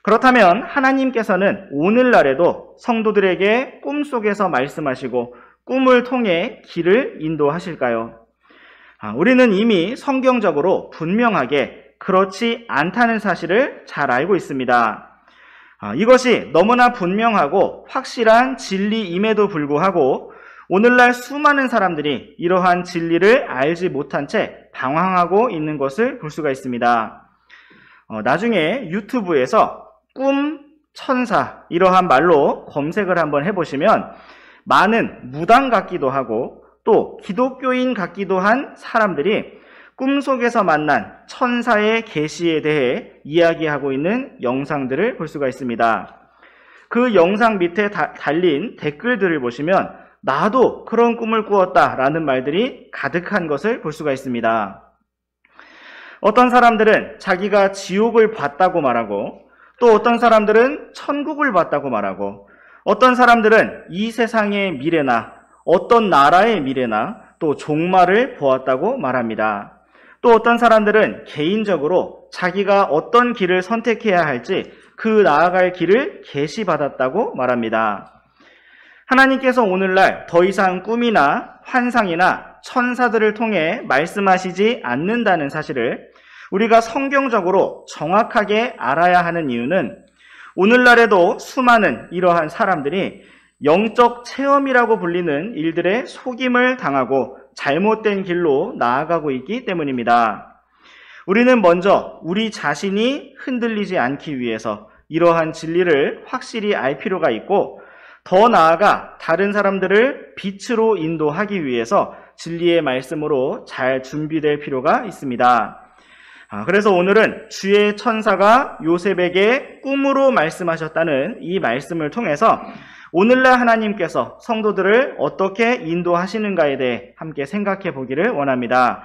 그렇다면 하나님께서는 오늘날에도 성도들에게 꿈속에서 말씀하시고 꿈을 통해 길을 인도하실까요? 우리는 이미 성경적으로 분명하게 그렇지 않다는 사실을 잘 알고 있습니다. 이것이 너무나 분명하고 확실한 진리임에도 불구하고 오늘날 수많은 사람들이 이러한 진리를 알지 못한 채 방황하고 있는 것을 볼 수가 있습니다. 나중에 유튜브에서 꿈, 천사 이러한 말로 검색을 한번 해보시면 많은 무당 같기도 하고 또 기독교인 같기도 한 사람들이 꿈속에서 만난 천사의 계시에 대해 이야기하고 있는 영상들을 볼 수가 있습니다. 그 영상 밑에 달린 댓글들을 보시면 나도 그런 꿈을 꾸었다라는 말들이 가득한 것을 볼 수가 있습니다. 어떤 사람들은 자기가 지옥을 봤다고 말하고 또 어떤 사람들은 천국을 봤다고 말하고 어떤 사람들은 이 세상의 미래나 어떤 나라의 미래나 또 종말을 보았다고 말합니다. 또 어떤 사람들은 개인적으로 자기가 어떤 길을 선택해야 할지 그 나아갈 길을 계시받았다고 말합니다. 하나님께서 오늘날 더 이상 꿈이나 환상이나 천사들을 통해 말씀하시지 않는다는 사실을 우리가 성경적으로 정확하게 알아야 하는 이유는 오늘날에도 수많은 이러한 사람들이 영적 체험이라고 불리는 일들에 속임을 당하고 잘못된 길로 나아가고 있기 때문입니다. 우리는 먼저 우리 자신이 흔들리지 않기 위해서 이러한 진리를 확실히 알 필요가 있고 더 나아가 다른 사람들을 빛으로 인도하기 위해서 진리의 말씀으로 잘 준비될 필요가 있습니다. 그래서 오늘은 주의 천사가 요셉에게 꿈으로 말씀하셨다는 이 말씀을 통해서 오늘날 하나님께서 성도들을 어떻게 인도하시는가에 대해 함께 생각해 보기를 원합니다.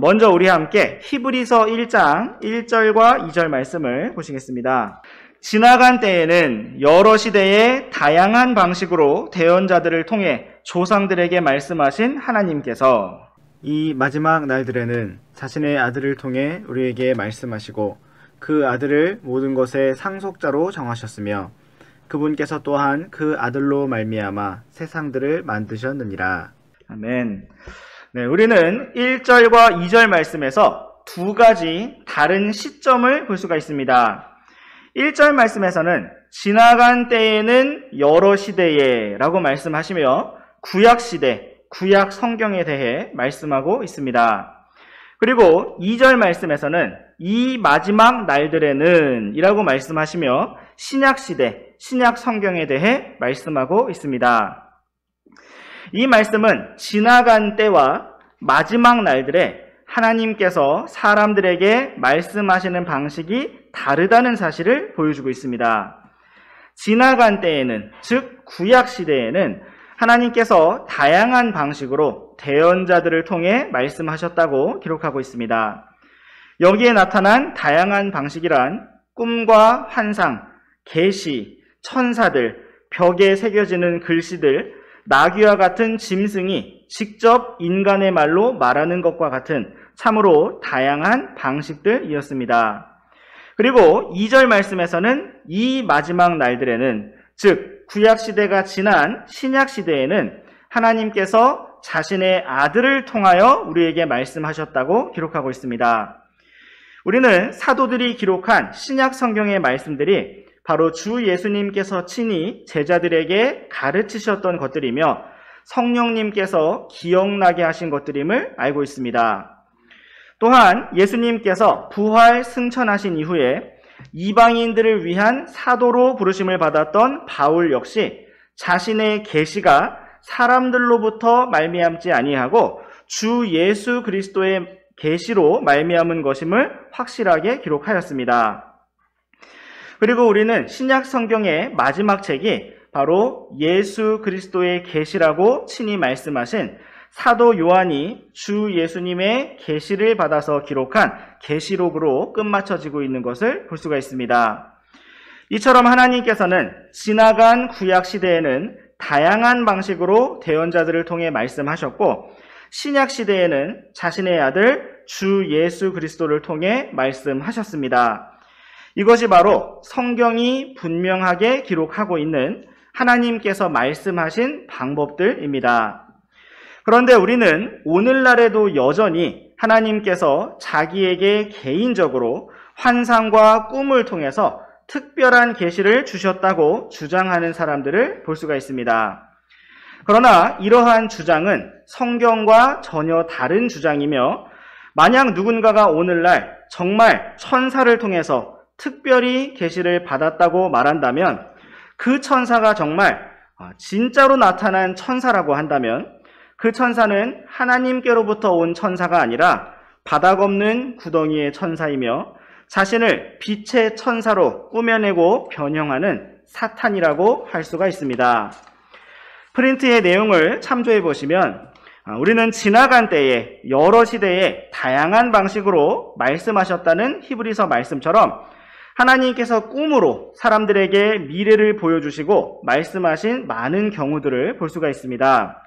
먼저 우리 함께 히브리서 1장 1절과 2절 말씀을 보시겠습니다. 지나간 때에는 여러 시대의 다양한 방식으로 대언자들을 통해 조상들에게 말씀하신 하나님께서 이 마지막 날들에는 자신의 아들을 통해 우리에게 말씀하시고 그 아들을 모든 것의 상속자로 정하셨으며 그분께서 또한 그 아들로 말미암아 세상들을 만드셨느니라. 아멘. 네, 우리는 1절과 2절 말씀에서 두 가지 다른 시점을 볼 수가 있습니다. 1절 말씀에서는 지나간 때에는 여러 시대에 라고 말씀하시며 구약시대, 구약 성경에 대해 말씀하고 있습니다. 그리고 2절 말씀에서는 이 마지막 날들에는 이라고 말씀하시며 신약시대, 신약 성경에 대해 말씀하고 있습니다. 이 말씀은 지나간 때와 마지막 날들에 하나님께서 사람들에게 말씀하시는 방식이 다르다는 사실을 보여주고 있습니다. 지나간 때에는, 즉 구약시대에는 하나님께서 다양한 방식으로 대언자들을 통해 말씀하셨다고 기록하고 있습니다. 여기에 나타난 다양한 방식이란 꿈과 환상, 계시, 천사들, 벽에 새겨지는 글씨들, 나귀와 같은 짐승이 직접 인간의 말로 말하는 것과 같은 참으로 다양한 방식들이었습니다. 그리고 2절 말씀에서는 이 마지막 날들에는, 즉 구약시대가 지난 신약시대에는 하나님께서 자신의 아들을 통하여 우리에게 말씀하셨다고 기록하고 있습니다. 우리는 사도들이 기록한 신약 성경의 말씀들이 바로 주 예수님께서 친히 제자들에게 가르치셨던 것들이며 성령님께서 기억나게 하신 것들임을 알고 있습니다. 또한 예수님께서 부활 승천하신 이후에 이방인들을 위한 사도로 부르심을 받았던 바울 역시 자신의 계시가 사람들로부터 말미암지 아니하고 주 예수 그리스도의 계시로 말미암은 것임을 확실하게 기록하였습니다. 그리고 우리는 신약 성경의 마지막 책이 바로 예수 그리스도의 계시라고 친히 말씀하신 사도 요한이 주 예수님의 계시를 받아서 기록한 계시록으로 끝마쳐지고 있는 것을 볼 수가 있습니다. 이처럼 하나님께서는 지나간 구약 시대에는 다양한 방식으로 대언자들을 통해 말씀하셨고 신약 시대에는 자신의 아들 주 예수 그리스도를 통해 말씀하셨습니다. 이것이 바로 성경이 분명하게 기록하고 있는 하나님께서 말씀하신 방법들입니다. 그런데 우리는 오늘날에도 여전히 하나님께서 자기에게 개인적으로 환상과 꿈을 통해서 특별한 계시를 주셨다고 주장하는 사람들을 볼 수가 있습니다. 그러나 이러한 주장은 성경과 전혀 다른 주장이며, 만약 누군가가 오늘날 정말 천사를 통해서 특별히 계시를 받았다고 말한다면, 그 천사가 정말 진짜로 나타난 천사라고 한다면 그 천사는 하나님께로부터 온 천사가 아니라 바닥 없는 구덩이의 천사이며 자신을 빛의 천사로 꾸며내고 변형하는 사탄이라고 할 수가 있습니다. 프린트의 내용을 참조해 보시면 우리는 지나간 때에 여러 시대에 다양한 방식으로 말씀하셨다는 히브리서 말씀처럼 하나님께서 꿈으로 사람들에게 미래를 보여주시고 말씀하신 많은 경우들을 볼 수가 있습니다.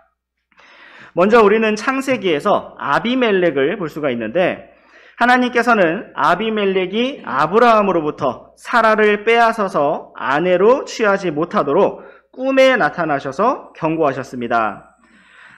먼저 우리는 창세기에서 아비멜렉을 볼 수가 있는데, 하나님께서는 아비멜렉이 아브라함으로부터 사라를 빼앗아서 아내로 취하지 못하도록 꿈에 나타나셔서 경고하셨습니다.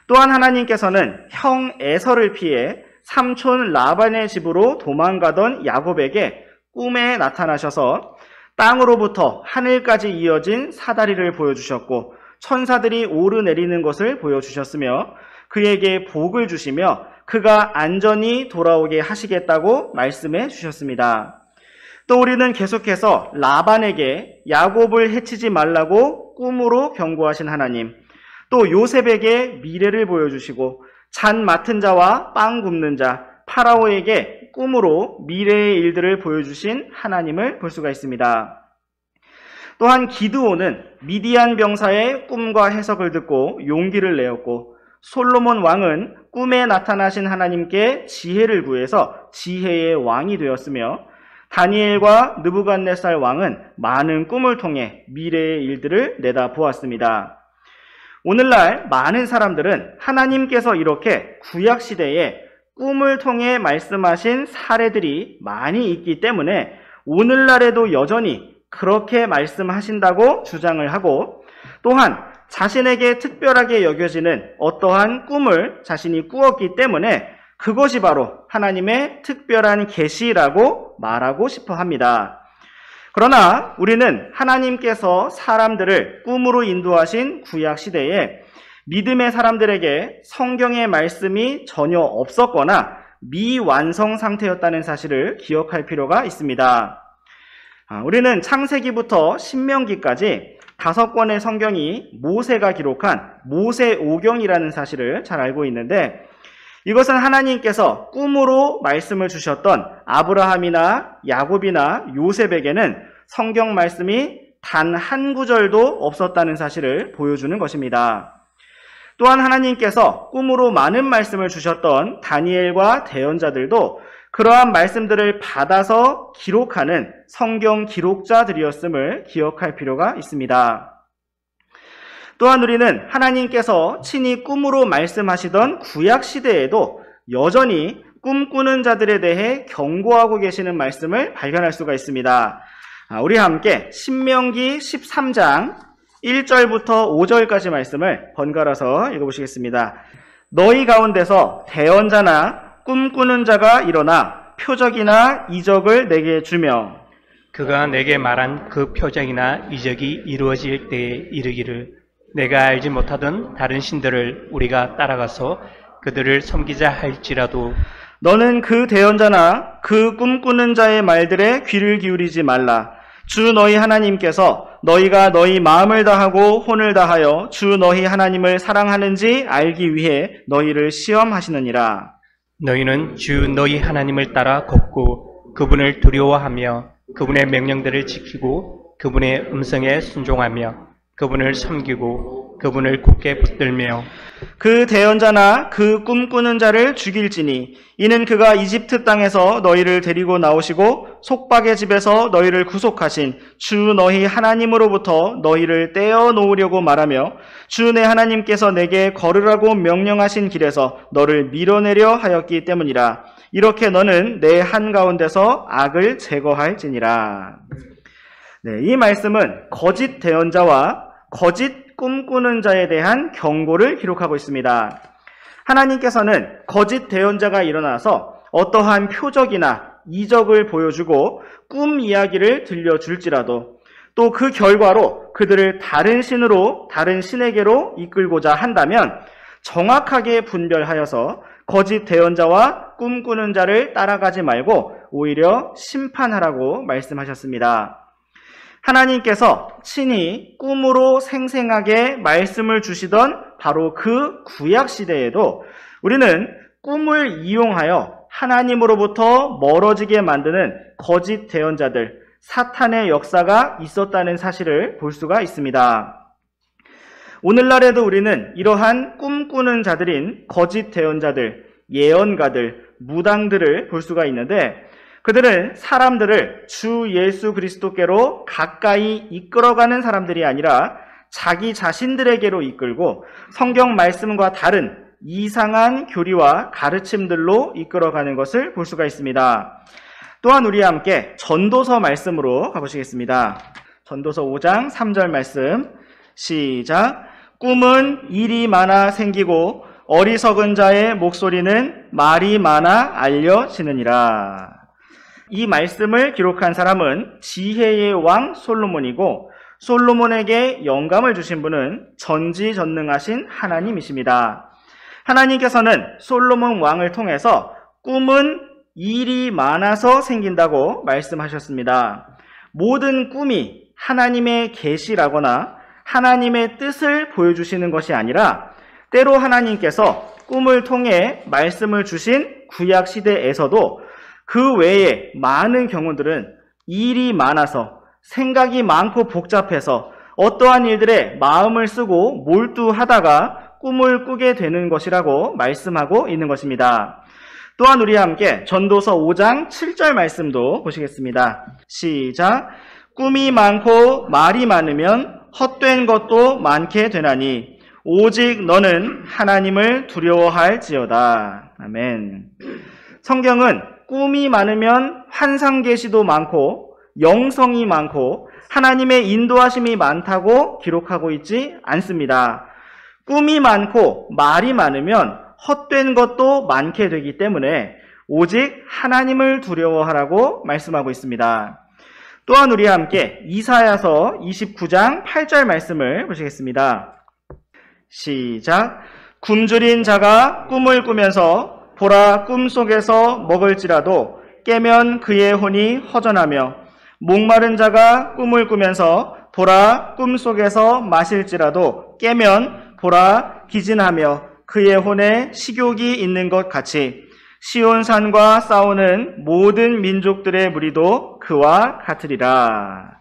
또한 하나님께서는 형 에서를 피해 삼촌 라반의 집으로 도망가던 야곱에게 꿈에 나타나셔서 땅으로부터 하늘까지 이어진 사다리를 보여주셨고 천사들이 오르내리는 것을 보여주셨으며 그에게 복을 주시며 그가 안전히 돌아오게 하시겠다고 말씀해 주셨습니다. 또 우리는 계속해서 라반에게 야곱을 해치지 말라고 꿈으로 경고하신 하나님, 또 요셉에게 미래를 보여주시고 잔 맡은 자와 빵 굽는 자 파라오에게 꿈으로 미래의 일들을 보여주신 하나님을 볼 수가 있습니다. 또한 기드온은 미디안 병사의 꿈과 해석을 듣고 용기를 내었고, 솔로몬 왕은 꿈에 나타나신 하나님께 지혜를 구해서 지혜의 왕이 되었으며, 다니엘과 느부갓네살 왕은 많은 꿈을 통해 미래의 일들을 내다보았습니다. 오늘날 많은 사람들은 하나님께서 이렇게 구약시대에 꿈을 통해 말씀하신 사례들이 많이 있기 때문에 오늘날에도 여전히 그렇게 말씀하신다고 주장을 하고, 또한 자신에게 특별하게 여겨지는 어떠한 꿈을 자신이 꾸었기 때문에 그것이 바로 하나님의 특별한 계시라고 말하고 싶어 합니다. 그러나 우리는 하나님께서 사람들을 꿈으로 인도하신 구약 시대에 믿음의 사람들에게 성경의 말씀이 전혀 없었거나 미완성 상태였다는 사실을 기억할 필요가 있습니다. 우리는 창세기부터 신명기까지 5권의 성경이 모세가 기록한 모세오경이라는 사실을 잘 알고 있는데, 이것은 하나님께서 꿈으로 말씀을 주셨던 아브라함이나 야곱이나 요셉에게는 성경 말씀이 단 한 구절도 없었다는 사실을 보여주는 것입니다. 또한 하나님께서 꿈으로 많은 말씀을 주셨던 다니엘과 대언자들도 그러한 말씀들을 받아서 기록하는 성경 기록자들이었음을 기억할 필요가 있습니다. 또한 우리는 하나님께서 친히 꿈으로 말씀하시던 구약 시대에도 여전히 꿈꾸는 자들에 대해 경고하고 계시는 말씀을 발견할 수가 있습니다. 우리 함께 신명기 13장 1절부터 5절까지 말씀을 번갈아서 읽어보시겠습니다. 너희 가운데서 대언자나 꿈꾸는 자가 일어나 표적이나 이적을 내게 주며 그가 내게 말한 그 표적이나 이적이 이루어질 때에 이르기를 내가 알지 못하던 다른 신들을 우리가 따라가서 그들을 섬기자 할지라도 너는 그 대언자나 그 꿈꾸는 자의 말들에 귀를 기울이지 말라. 주 너희 하나님께서 너희가 너희 마음을 다하고 혼을 다하여 주 너희 하나님을 사랑하는지 알기 위해 너희를 시험하시느니라. 너희는 주 너희 하나님을 따라 걷고 그분을 두려워하며 그분의 명령들을 지키고 그분의 음성에 순종하며 그분을 섬기고 그분을 굳게 붙들며 그 대언자나 그 꿈꾸는 자를 죽일지니 이는 그가 이집트 땅에서 너희를 데리고 나오시고 속박의 집에서 너희를 구속하신 주 너희 하나님으로부터 너희를 떼어 놓으려고 말하며 주 내 하나님께서 내게 걸으라고 명령하신 길에서 너를 밀어내려 하였기 때문이라. 이렇게 너는 내 한가운데서 악을 제거할지니라. 네, 이 말씀은 거짓 대언자와 거짓 꿈꾸는 자에 대한 경고를 기록하고 있습니다. 하나님께서는 거짓 대언자가 일어나서 어떠한 표적이나 이적을 보여주고 꿈 이야기를 들려줄지라도 또 그 결과로 그들을 다른 신으로, 다른 신에게로 이끌고자 한다면 정확하게 분별하여서 거짓 대언자와 꿈꾸는 자를 따라가지 말고 오히려 심판하라고 말씀하셨습니다. 하나님께서 친히 꿈으로 생생하게 말씀을 주시던 바로 그 구약 시대에도 우리는 꿈을 이용하여 하나님으로부터 멀어지게 만드는 거짓 대언자들, 사탄의 역사가 있었다는 사실을 볼 수가 있습니다. 오늘날에도 우리는 이러한 꿈꾸는 자들인 거짓 대언자들, 예언가들, 무당들을 볼 수가 있는데 그들은 사람들을 주 예수 그리스도께로 가까이 이끌어가는 사람들이 아니라 자기 자신들에게로 이끌고 성경 말씀과 다른 이상한 교리와 가르침들로 이끌어가는 것을 볼 수가 있습니다. 또한 우리와 함께 전도서 말씀으로 가보시겠습니다. 전도서 5장 3절 말씀 시작. 꿈은 일이 많아 생기고 어리석은 자의 목소리는 말이 많아 알려지느니라. 이 말씀을 기록한 사람은 지혜의 왕 솔로몬이고 솔로몬에게 영감을 주신 분은 전지전능하신 하나님이십니다. 하나님께서는 솔로몬 왕을 통해서 꿈은 일이 많아서 생긴다고 말씀하셨습니다. 모든 꿈이 하나님의 계시라거나 하나님의 뜻을 보여주시는 것이 아니라 때로 하나님께서 꿈을 통해 말씀을 주신 구약 시대에서도 그 외에 많은 경우들은 일이 많아서 생각이 많고 복잡해서 어떠한 일들에 마음을 쓰고 몰두하다가 꿈을 꾸게 되는 것이라고 말씀하고 있는 것입니다. 또한 우리와 함께 전도서 5장 7절 말씀도 보시겠습니다. 시작. 꿈이 많고 말이 많으면 헛된 것도 많게 되나니 오직 너는 하나님을 두려워할지어다. 아멘. 성경은 꿈이 많으면 환상 계시도 많고 영성이 많고 하나님의 인도하심이 많다고 기록하고 있지 않습니다. 꿈이 많고 말이 많으면 헛된 것도 많게 되기 때문에 오직 하나님을 두려워하라고 말씀하고 있습니다. 또한 우리와 함께 이사야서 29장 8절 말씀을 보시겠습니다. 시작. 굶주린 자가 꿈을 꾸면서 보라 꿈속에서 먹을지라도 깨면 그의 혼이 허전하며 목마른 자가 꿈을 꾸면서 보라 꿈속에서 마실지라도 깨면 보라 기진하며 그의 혼에 식욕이 있는 것 같이 시온산과 싸우는 모든 민족들의 무리도 그와 같으리라.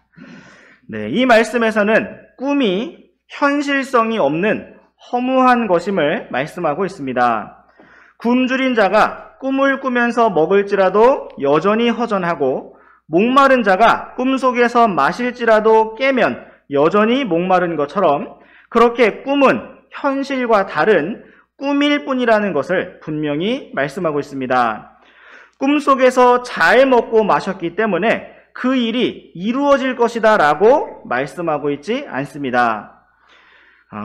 네, 이 말씀에서는 꿈이 현실성이 없는 허무한 것임을 말씀하고 있습니다. 굶주린 자가 꿈을 꾸면서 먹을지라도 여전히 허전하고 목마른 자가 꿈속에서 마실지라도 깨면 여전히 목마른 것처럼 그렇게 꿈은 현실과 다른 꿈일 뿐이라는 것을 분명히 말씀하고 있습니다. 꿈속에서 잘 먹고 마셨기 때문에 그 일이 이루어질 것이다 라고 말씀하고 있지 않습니다.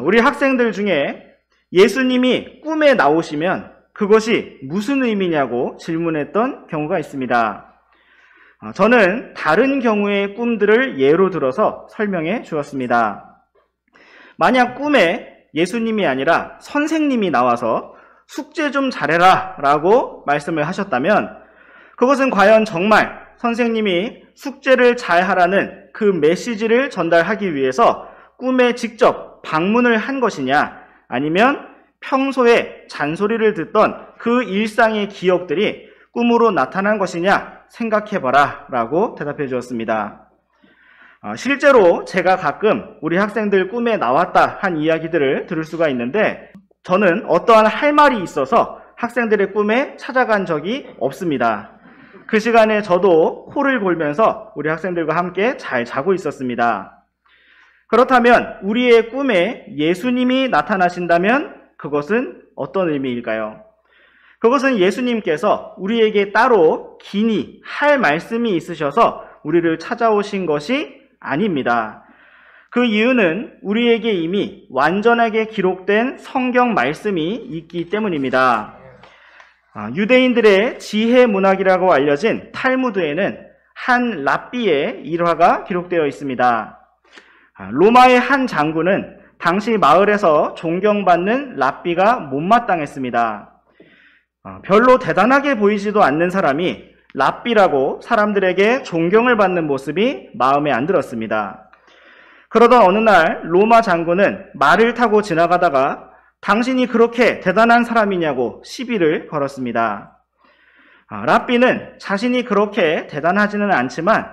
우리 학생들 중에 예수님이 꿈에 나오시면 그것이 무슨 의미냐고 질문했던 경우가 있습니다. 저는 다른 경우의 꿈들을 예로 들어서 설명해 주었습니다. 만약 꿈에 예수님이 아니라 선생님이 나와서 숙제 좀 잘해라 라고 말씀을 하셨다면 그것은 과연 정말 선생님이 숙제를 잘하라는 그 메시지를 전달하기 위해서 꿈에 직접 방문을 한 것이냐 아니면 평소에 잔소리를 듣던 그 일상의 기억들이 꿈으로 나타난 것이냐 생각해봐라 라고 대답해 주었습니다. 실제로 제가 가끔 우리 학생들 꿈에 나왔다 한 이야기들을 들을 수가 있는데 저는 어떠한 할 말이 있어서 학생들의 꿈에 찾아간 적이 없습니다. 그 시간에 저도 코를 골면서 우리 학생들과 함께 잘 자고 있었습니다. 그렇다면 우리의 꿈에 예수님이 나타나신다면 그것은 어떤 의미일까요? 그것은 예수님께서 우리에게 따로 긴히 할 말씀이 있으셔서 우리를 찾아오신 것이 아닙니다. 그 이유는 우리에게 이미 완전하게 기록된 성경 말씀이 있기 때문입니다. 유대인들의 지혜 문학이라고 알려진 탈무드에는 한 랍비의 일화가 기록되어 있습니다. 로마의 한 장군은 당시 마을에서 존경받는 랍비가 못마땅했습니다. 별로 대단하게 보이지도 않는 사람이 랍비라고 사람들에게 존경을 받는 모습이 마음에 안 들었습니다. 그러던 어느 날 로마 장군은 말을 타고 지나가다가 당신이 그렇게 대단한 사람이냐고 시비를 걸었습니다. 랍비는 자신이 그렇게 대단하지는 않지만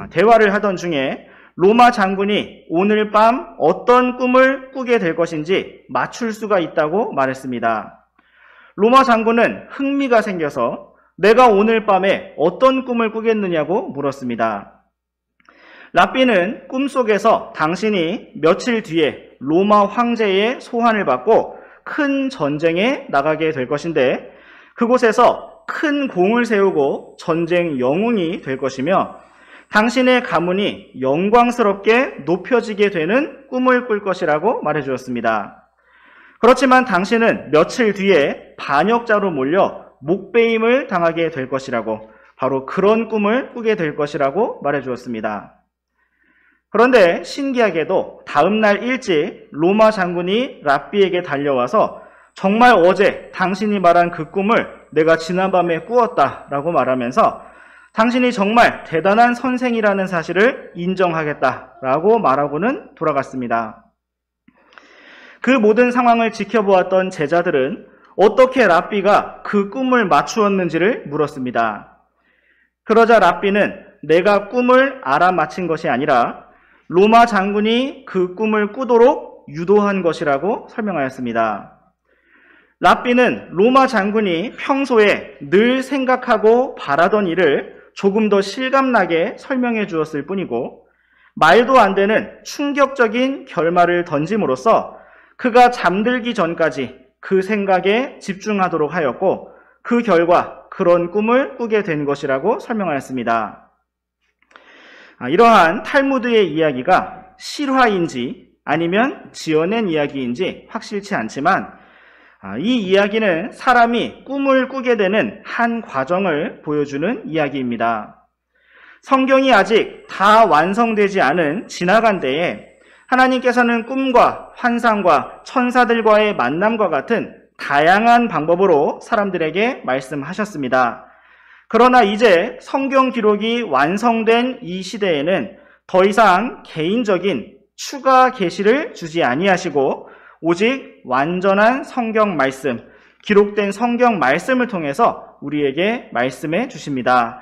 대화를 하던 중에 로마 장군이 오늘 밤 어떤 꿈을 꾸게 될 것인지 맞출 수가 있다고 말했습니다. 로마 장군은 흥미가 생겨서 내가 오늘 밤에 어떤 꿈을 꾸겠느냐고 물었습니다. 랍비는 꿈속에서 당신이 며칠 뒤에 로마 황제의 소환을 받고 큰 전쟁에 나가게 될 것인데 그곳에서 큰 공을 세우고 전쟁 영웅이 될 것이며 당신의 가문이 영광스럽게 높여지게 되는 꿈을 꿀 것이라고 말해주었습니다. 그렇지만 당신은 며칠 뒤에 반역자로 몰려 목베임을 당하게 될 것이라고 바로 그런 꿈을 꾸게 될 것이라고 말해주었습니다. 그런데 신기하게도 다음날 일찍 로마 장군이 랍비에게 달려와서 정말 어제 당신이 말한 그 꿈을 내가 지난밤에 꾸었다라고 말하면서 당신이 정말 대단한 선생이라는 사실을 인정하겠다라고 말하고는 돌아갔습니다. 그 모든 상황을 지켜보았던 제자들은 어떻게 랍비가 그 꿈을 맞추었는지를 물었습니다. 그러자 랍비는 내가 꿈을 알아맞힌 것이 아니라 로마 장군이 그 꿈을 꾸도록 유도한 것이라고 설명하였습니다. 랍비는 로마 장군이 평소에 늘 생각하고 바라던 일을 조금 더 실감나게 설명해 주었을 뿐이고 말도 안 되는 충격적인 결말을 던짐으로써 그가 잠들기 전까지 그 생각에 집중하도록 하였고 그 결과 그런 꿈을 꾸게 된 것이라고 설명하였습니다. 이러한 탈무드의 이야기가 실화인지 아니면 지어낸 이야기인지 확실치 않지만 이 이야기는 사람이 꿈을 꾸게 되는 한 과정을 보여주는 이야기입니다. 성경이 아직 다 완성되지 않은 지나간 때에 하나님께서는 꿈과 환상과 천사들과의 만남과 같은 다양한 방법으로 사람들에게 말씀하셨습니다. 그러나 이제 성경 기록이 완성된 이 시대에는 더 이상 개인적인 추가 계시를 주지 아니하시고 오직 완전한 성경 말씀, 기록된 성경 말씀을 통해서 우리에게 말씀해 주십니다.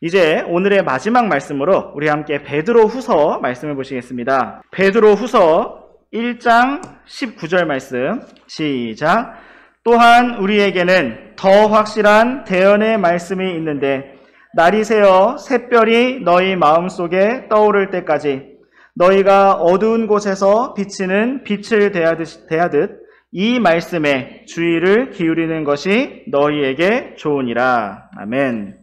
이제 오늘의 마지막 말씀으로 우리 함께 베드로 후서 말씀을 보시겠습니다. 베드로 후서 1장 19절 말씀 시작. 또한 우리에게는 더 확실한 대언의 말씀이 있는데 날이 새어 샛별이 너희 마음속에 떠오를 때까지 너희가 어두운 곳에서 비치는 빛을 대하듯 이 말씀에 주의를 기울이는 것이 너희에게 좋으니라. 아멘.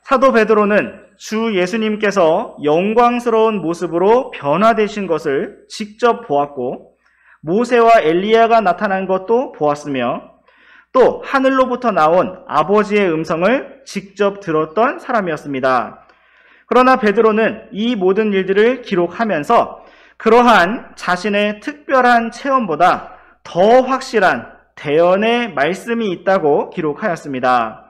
사도 베드로는 주 예수님께서 영광스러운 모습으로 변화되신 것을 직접 보았고 모세와 엘리야가 나타난 것도 보았으며 또 하늘로부터 나온 아버지의 음성을 직접 들었던 사람이었습니다. 그러나 베드로는 이 모든 일들을 기록하면서 그러한 자신의 특별한 체험보다 더 확실한 대언의 말씀이 있다고 기록하였습니다.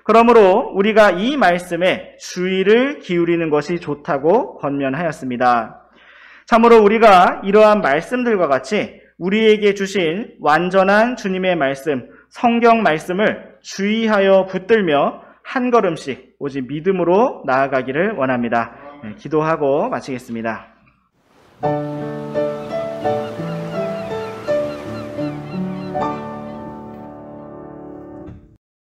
그러므로 우리가 이 말씀에 주의를 기울이는 것이 좋다고 권면하였습니다. 참으로 우리가 이러한 말씀들과 같이 우리에게 주신 완전한 주님의 말씀, 성경 말씀을 주의하여 붙들며 한 걸음씩 오직 믿음으로 나아가기를 원합니다. 기도하고 마치겠습니다.